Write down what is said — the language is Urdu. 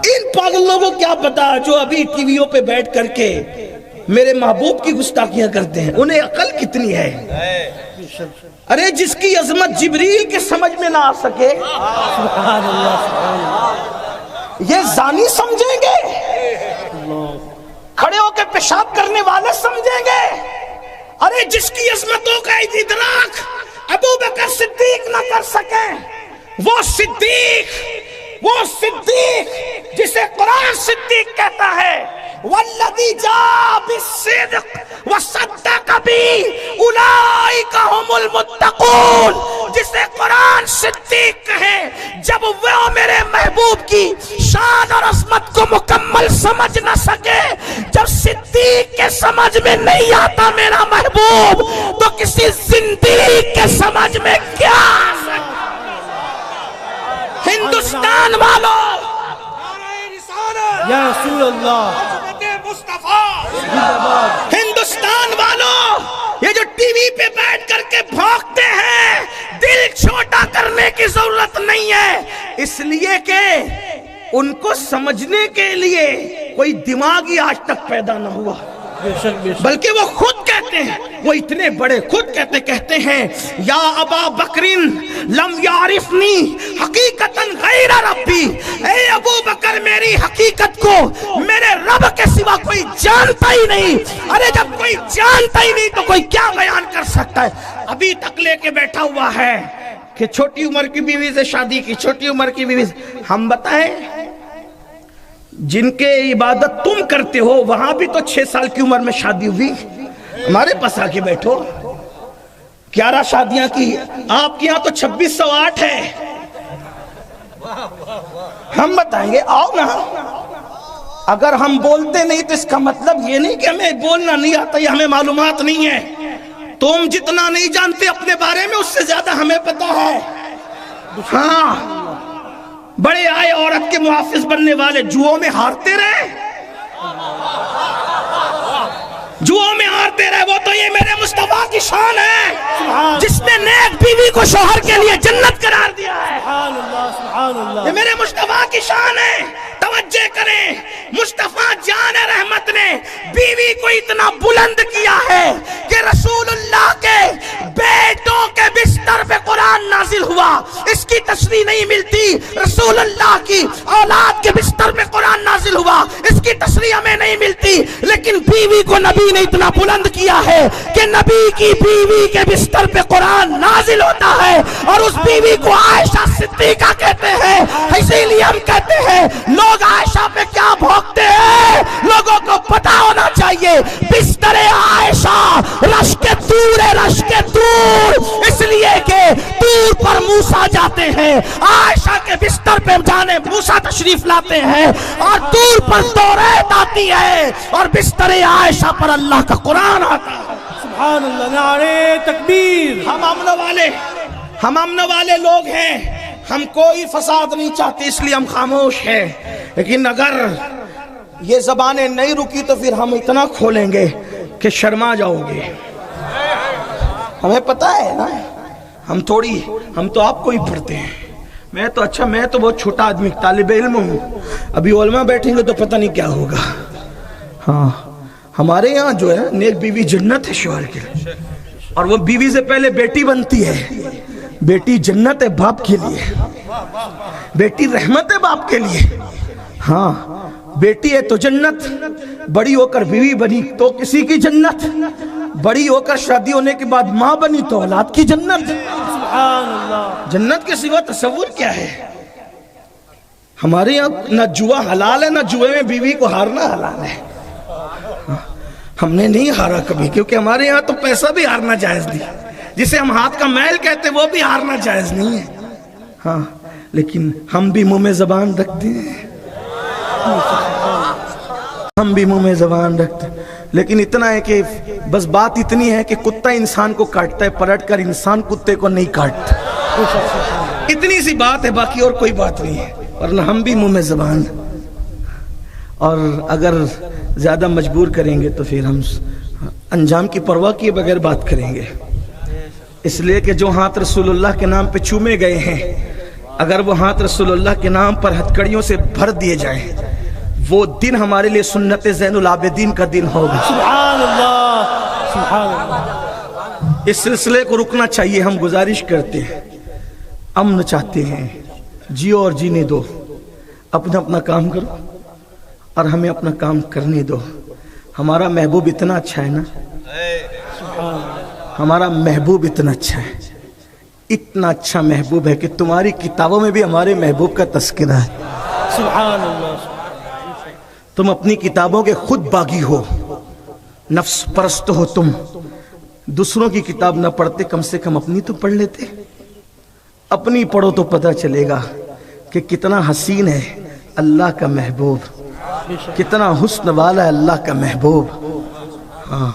ان پاگل لوگوں کو کیا پتا جو ابھی ٹی ویوں پہ بیٹھ کر کے میرے محبوب کی گستاخیاں کرتے ہیں، انہیں عقل کتنی ہے؟ ارے جس کی عظمت جبریل کے سمجھ میں نہ آ سکے یہ زانی سمجھیں گے، کھڑے ہو کے پیشاب کرنے والے سمجھیں گے؟ ارے جس کی عظمتوں کا ادراک ابو بکر صدیق نہ کر سکے، وہ صدیق جسے قرآن صدیق کہتا ہے والذی جاء بالصدق وصدق به اولئک هم المتقون، جسے قرآن صدیق کہے جب وہ میرے محبوب کی شان اور عظمت کو مکمل سمجھ نہ سکے، جب صدیق کے سمجھ میں نہیں آتا میرا محبوب تو کسی زندیق کے سمجھ میں کیا آ سکتا؟ ہندوستان والوں، یا رسول اللہ، ہندوستان والوں، یہ جو ٹی وی پہ بیٹھ کر کے بھونکتے ہیں، دل چھوٹا کرنے کی ضرورت نہیں ہے، اس لیے کہ ان کو سمجھنے کے لیے کوئی دماغ ہی آج تک پیدا نہ ہوا، بلکہ وہ خود کہتے ہیں، وہ اتنے بڑے خود کہتے ہیں یا ابا بکرین لم یعرفنی حقیقتاً غیر ربی، اے ابو بکر میری حقیقت کو میرے رب کے سوا کوئی جانتا ہی نہیں۔ ارے جب کوئی جانتا ہی نہیں تو کوئی کیا بیان کر سکتا ہے؟ ابھی تک لے کے بیٹھا ہوا ہے کہ چھوٹی عمر کی بیوی سے شادی کی، چھوٹی عمر کی بیوی سے۔ ہم بتائیں جن کے عبادت تم کرتے ہو وہاں بھی تو 6 سال کی عمر میں شادی ہوئی، ہمارے پاس آ کے بیٹھو، 11 شادیاں کی، آپ کے یہاں تو 2608 ہے۔ ہم بتائیں گے آؤ نا، اگر ہم بولتے نہیں تو اس کا مطلب یہ نہیں کہ ہمیں بولنا نہیں آتا یا ہمیں معلومات نہیں ہے، تم جتنا نہیں جانتے اپنے بارے میں اس سے زیادہ ہمیں پتا ہے۔ ہاں بڑے آئے عورت کے محافظ بننے والے جوؤں میں ہارتے رہے، جوؤں میں ہارتے رہے، وہ تو یہ میرے مصطفیٰ کی شان ہے جس نے نیک بیوی کو شوہر کے لیے جنت قرار دیا ہے۔ یہ میرے مصطفیٰ کی شان ہے، توجہ کریں، مصطفیٰ جان رحمت نے بیوی کو اتنا بلند کیا ہے کہ رسول اللہ کے بیٹوں کے بستر پہ قرآن نازل ہوا، اس کی تشریح نہیں ملتی، رسول اللہ کی اولاد کے بستر پہ قرآن نازل ہوا، اس کی تشریح ہمیں نہیں ملتی، لیکن بیوی کو نبی نے اتنا بلند کیا ہے کہ نبی کی بیوی کے بستر پہ قرآن نازل ہوتا ہے، اور اس بیوی کو عائشہ صدیقہ کہتے ہیں۔ اسی لیے ہم کہتے ہیں لوگ عائشہ پہ کیا بھونکتے ہیں، لوگوں کو پتا ہونا چاہیے بستر عائشہ رش کے دور ہے، رش کے دور، اس لیے کہ دور پر موسیٰ جاتے ہیں، عائشہ کے بستر پہ جانے موسیٰ تشریف لاتے ہیں، اور دور پر توریت آتی ہے اور بستر عائشہ پر اللہ کا قرآن آتا ہے۔ سبحان اللہ، نعرہ تکبیر۔ ہم امن والے لوگ ہیں، ہم کوئی فساد نہیں چاہتے، اس لیے ہم خاموش ہیں، لیکن اگر یہ زبانیں نہیں رکی تو پھر ہم اتنا کھولیں گے کہ شرما جاؤ گے۔ ہمیں پتا ہے نا، ہم تو آپ کو ہی پڑھتے ہیں، میں تو بہت چھوٹا آدمی طالب علم ہوں، ابھی علماء بیٹھیں گے تو پتہ نہیں کیا ہوگا۔ ہاں ہمارے یہاں جو ہے نیک بیوی جنت ہے شوہر کے لیے، اور وہ بیوی سے پہلے بیٹی بنتی ہے، بیٹی جنت ہے باپ کے لیے، بیٹی رحمت ہے باپ کے لیے۔ ہاں بیٹی ہے تو جنت، بڑی ہو کر بیوی بنی تو کسی کی جنت، بڑی ہو کر شادی ہونے کے بعد ماں بنی تو اولاد کی جنت۔ سبحان اللہ، جنت کے سوا تصور کیا ہے؟ ہمارے یہاں نہ جوا حلال ہے، نہ جوے میں بیوی کو ہارنا حلال ہے۔ ہم نے نہیں ہارا کبھی، کیونکہ ہمارے یہاں تو پیسہ بھی ہارنا جائز نہیں، جسے ہم ہاتھ کا میل کہتے وہ بھی ہارنا جائز نہیں ہے۔ ہاں لیکن ہم بھی منہ میں زبان رکھتے ہیں، ہم بھی منہ میں زبان رکھتے ہیں، لیکن اتنا ہے کہ بس بات اتنی ہے کہ کتا انسان کو کاٹتا ہے، پلٹ کر انسان کتے کو نہیں کاٹتا، اتنی سی بات ہے، باقی اور کوئی بات نہیں ہے، ورنہ ہم بھی منہ میں زبان، اور اگر زیادہ مجبور کریں گے تو پھر ہم انجام کی پرواہ کیے بغیر بات کریں گے، اس لیے کہ جو ہاتھ رسول اللہ کے نام پہ چومے گئے ہیں اگر وہ ہاتھ رسول اللہ کے نام پر ہتھکڑیوں سے بھر دیے جائیں وہ دن ہمارے لیے سنت زین العابدین کا دن ہوگا. سبحان اللہ سبحان اللہ. اس سلسلے کو رکنا چاہیے. ہم گزارش کرتے ہیں, امن چاہتے ہیں, جیو اور جینے دو, اپنا اپنا کام کرو اور ہمیں اپنا کام کرنے دو. ہمارا محبوب اتنا اچھا ہے نا, ہمارا محبوب اتنا اچھا ہے, اتنا اچھا محبوب ہے کہ تمہاری کتابوں میں بھی ہمارے محبوب کا تذکرہ ہے. سبحان اللہ. تم اپنی کتابوں کے خود باغی ہو, نفس پرست ہو. تم دوسروں کی کتاب نہ پڑھتے, کم سے کم اپنی تو پڑھ لیتے. اپنی پڑھو تو پتہ چلے گا کہ کتنا حسین ہے اللہ کا محبوب, کتنا حسن والا ہے اللہ کا محبوب. ہاں